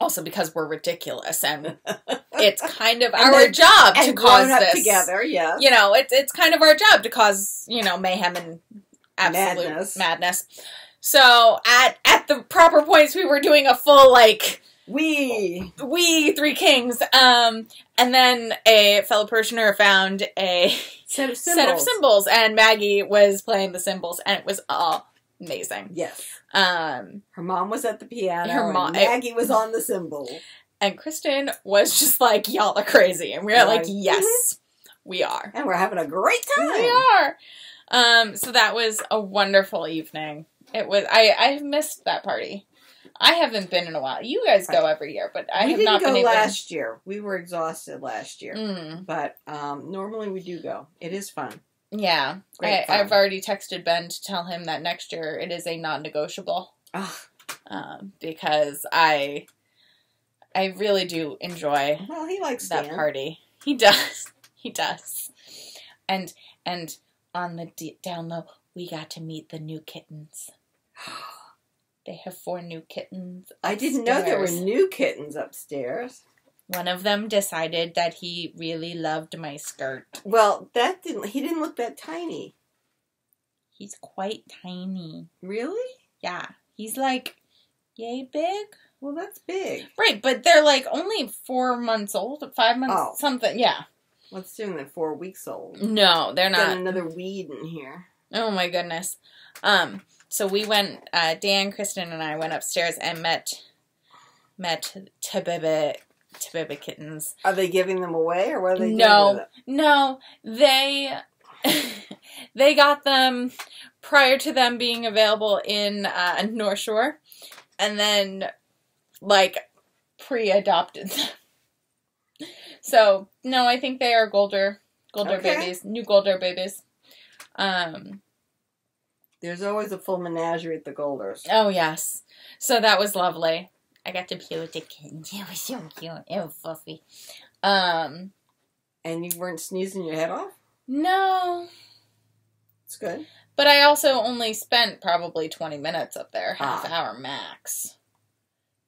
Also because we're ridiculous. And it's kind of our job to cause this. Together, yes. You know, it's kind of our job to cause, mayhem and absolute madness. So at the proper points, we were doing a full, we Three Kings. And then a fellow parishioner found a set of cymbals, and Maggie was playing the cymbals, and it was amazing. Yes. Her mom was at the piano. And Maggie was on the cymbal. And Kristen was just like, y'all are crazy. And we were like, yes, we are. And we're having a great time. We are. So that was a wonderful evening. It was, I missed that party. I haven't been in a while. You guys go every year, but I have not been able to. We didn't go last year. We were exhausted last year. But normally we do go. It is fun. Yeah. Great fun. I've already texted Ben to tell him that next year it is a non-negotiable. Because I really do enjoy he likes that party. He does. He does. And on the down low, we got to meet the new kittens. They have 4 new kittens upstairs. I didn't know there were new kittens upstairs. One of them decided that he really loved my skirt. Well, he didn't look that tiny. He's quite tiny. Really? Yeah. He's like, yay big? Well, that's big. Right, but they're like only 4 months old, 5 months, something, yeah. Let's do them at 4 weeks old. No, they're not. Got another weed in here. Oh my goodness. So we went, Dan, Kristen, and I went upstairs and met Tabebe kittens. Are they giving them away, or what are they doing with it? No, they got them prior to them being available in North Shore, and then like pre-adopted them. So no, I think they are Golder babies, new Golder babies. There's always a full menagerie at the Golders. Oh, yes. So that was lovely. I got to play with the kittens. It was so cute. It was fluffy. And you weren't sneezing your head off? No. It's good. But I also only spent probably 20 minutes up there. Half hour max.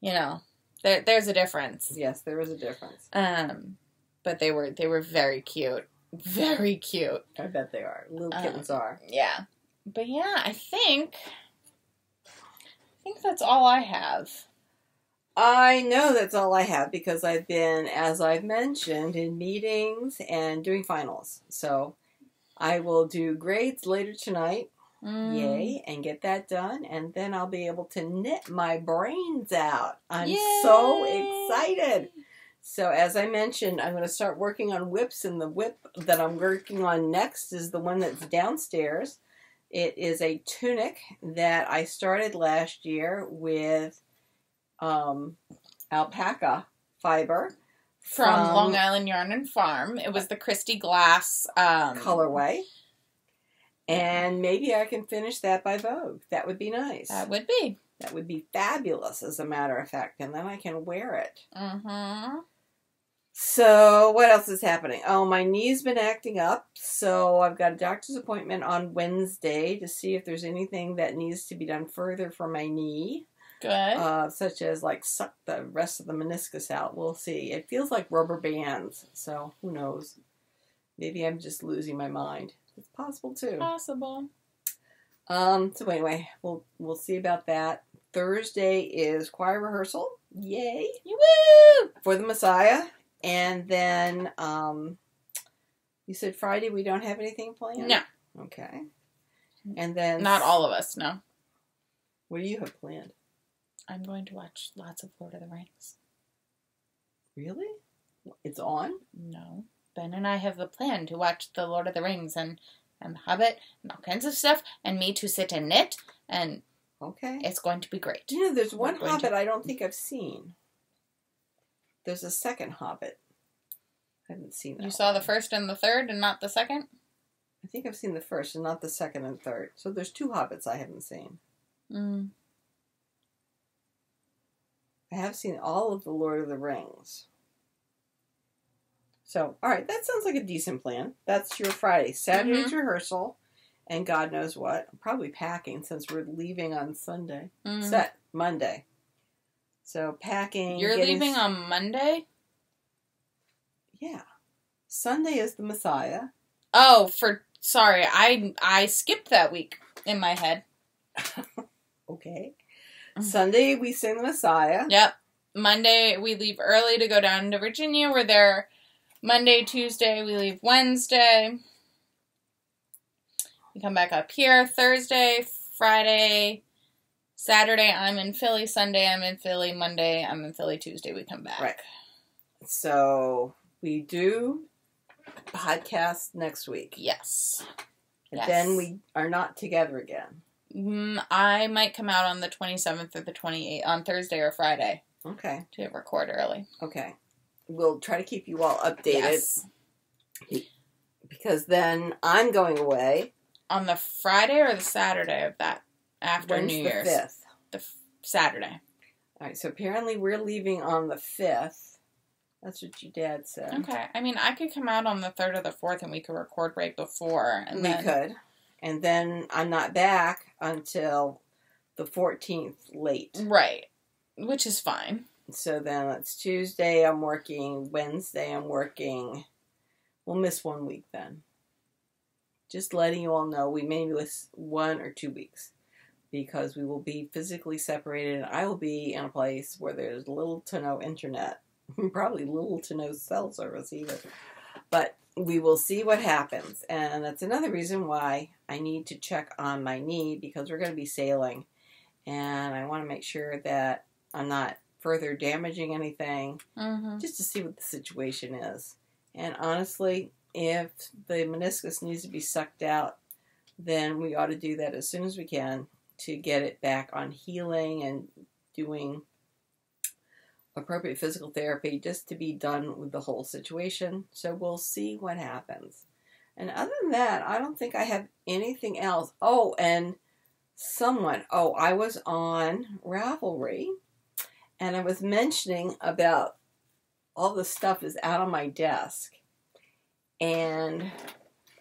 You know, there's a difference. Yes, there is a difference. But they were very cute. Very cute. I bet they are. Little kittens are. Yeah. But yeah, I think that's all I have. I know that's all I have because I've been, as I've mentioned, in meetings and doing finals. So I will do grades later tonight. Yay, and get that done. And then I'll be able to knit my brains out. I'm so excited. So as I mentioned, I'm going to start working on whips, and the whip that I'm working on next is the one that's downstairs. It is a tunic that I started last year with alpaca fiber. From Long Island Yarn and Farm. It was the Christy Glass colorway. And maybe I can finish that by Vogue. That would be nice. That would be. That would be fabulous, as a matter of fact. And then I can wear it. Mm-hmm. So, what else is happening? Oh, my knee's been acting up, so I've got a doctor's appointment on Wednesday to see if there's anything that needs to be done further for my knee. Good. Such as, like, suck the rest of the meniscus out. We'll see. It feels like rubber bands, so who knows? Maybe I'm just losing my mind. It's possible, too. Possible. So anyway, we'll see about that. Thursday is choir rehearsal. Yay! Woo! For the Messiah. And then, you said Friday we don't have anything planned? No. Okay. And then... Not all of us, no. What do you have planned? I'm going to watch lots of Lord of the Rings. Really? It's on? No. Ben and I have a plan to watch the Lord of the Rings and The Hobbit and all kinds of stuff, and me to sit and knit, and it's going to be great. You know, there's one Hobbit I don't think I've seen. There's a second Hobbit. I haven't seen that. You saw the first and the third and not the second? I think I've seen the first and not the second and third. So there's 2 Hobbits I haven't seen. I have seen all of the Lord of the Rings. So, all right, that sounds like a decent plan. That's your Friday. Saturday's rehearsal, and God knows what. I'm probably packing since we're leaving on Sunday. Monday. So, packing. You're leaving on Monday? Yeah. Sunday is the Messiah. Oh, sorry, I skipped that week in my head. Okay. Sunday, we sing the Messiah. Yep. Monday, we leave early to go down to Virginia. We're there Monday, Tuesday, we leave Wednesday. We come back up here Thursday, Friday, Saturday, I'm in Philly. Sunday, I'm in Philly. Monday, I'm in Philly. Tuesday, we come back. Right. So, we do podcast next week. Yes. And then we are not together again. I might come out on the 27th or the 28th, on Thursday or Friday. Okay. To record early. Okay. We'll try to keep you all updated. Yes. Because then I'm going away. On the Friday or the Saturday of that? After New Year's. The 5th? The Saturday. All right, so apparently we're leaving on the 5th. That's what your dad said. Okay. I mean, I could come out on the 3rd or the 4th and we could record right before. And we could. And then I'm not back until the 14th late. Right. Which is fine. So then it's Tuesday I'm working. Wednesday I'm working. We'll miss 1 week then. Just letting you all know we may miss 1 or 2 weeks. Because we will be physically separated, and I will be in a place where there's little to no internet. Probably little to no cell service either. But we will see what happens. And that's another reason why I need to check on my knee, because we're going to be sailing. And I want to make sure that I'm not further damaging anything, just to see what the situation is. And honestly, if the meniscus needs to be sucked out, then we ought to do that as soon as we can, to get it back on healing and doing appropriate physical therapy, just to be done with the whole situation. So we'll see what happens. And other than that, I don't think I have anything else. Oh, and I was on Ravelry, and I was mentioning about all the stuff is out on my desk. And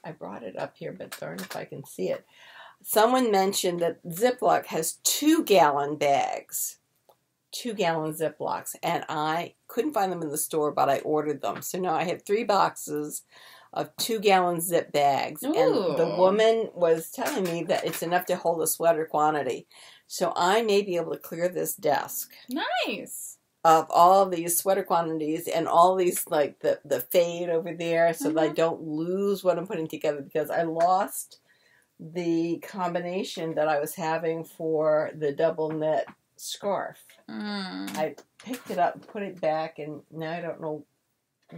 I brought it up here, but darn if I can see it. Someone mentioned that Ziploc has 2-gallon bags. 2-gallon Ziplocs. And I couldn't find them in the store, but I ordered them. So now I have 3 boxes of 2-gallon zip bags. Ooh. And the woman was telling me that it's enough to hold a sweater quantity. So I may be able to clear this desk. Nice. Of all these sweater quantities and all these, like the fade over there, so that I don't lose what I'm putting together, because I lost the combination that I was having for the double knit scarf. I picked it up and put it back, and now I don't know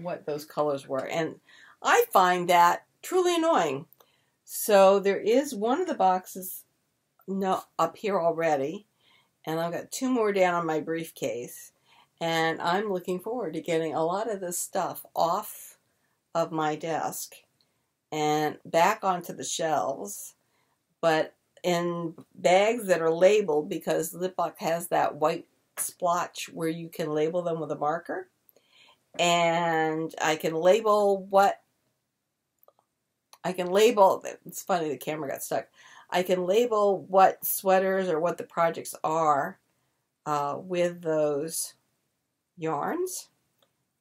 what those colors were. And I find that truly annoying. So there is one of the boxes up here already, and I've got 2 more down on my briefcase. And I'm looking forward to getting a lot of this stuff off of my desk and back onto the shelves, but in bags that are labeled, because Ziploc has that white splotch where you can label them with a marker. And I can label it's funny, the camera got stuck. I can label what sweaters or what the projects are with those yarns,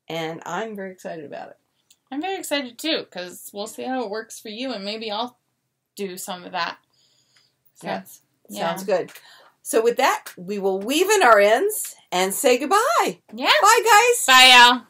and I'm very excited about it. I'm very excited too, because we'll see how it works for you, and maybe I'll do some of that. So, yes. Sounds good. So with that, we will weave in our ends and say goodbye. Yeah. Bye, guys. Bye, y'all.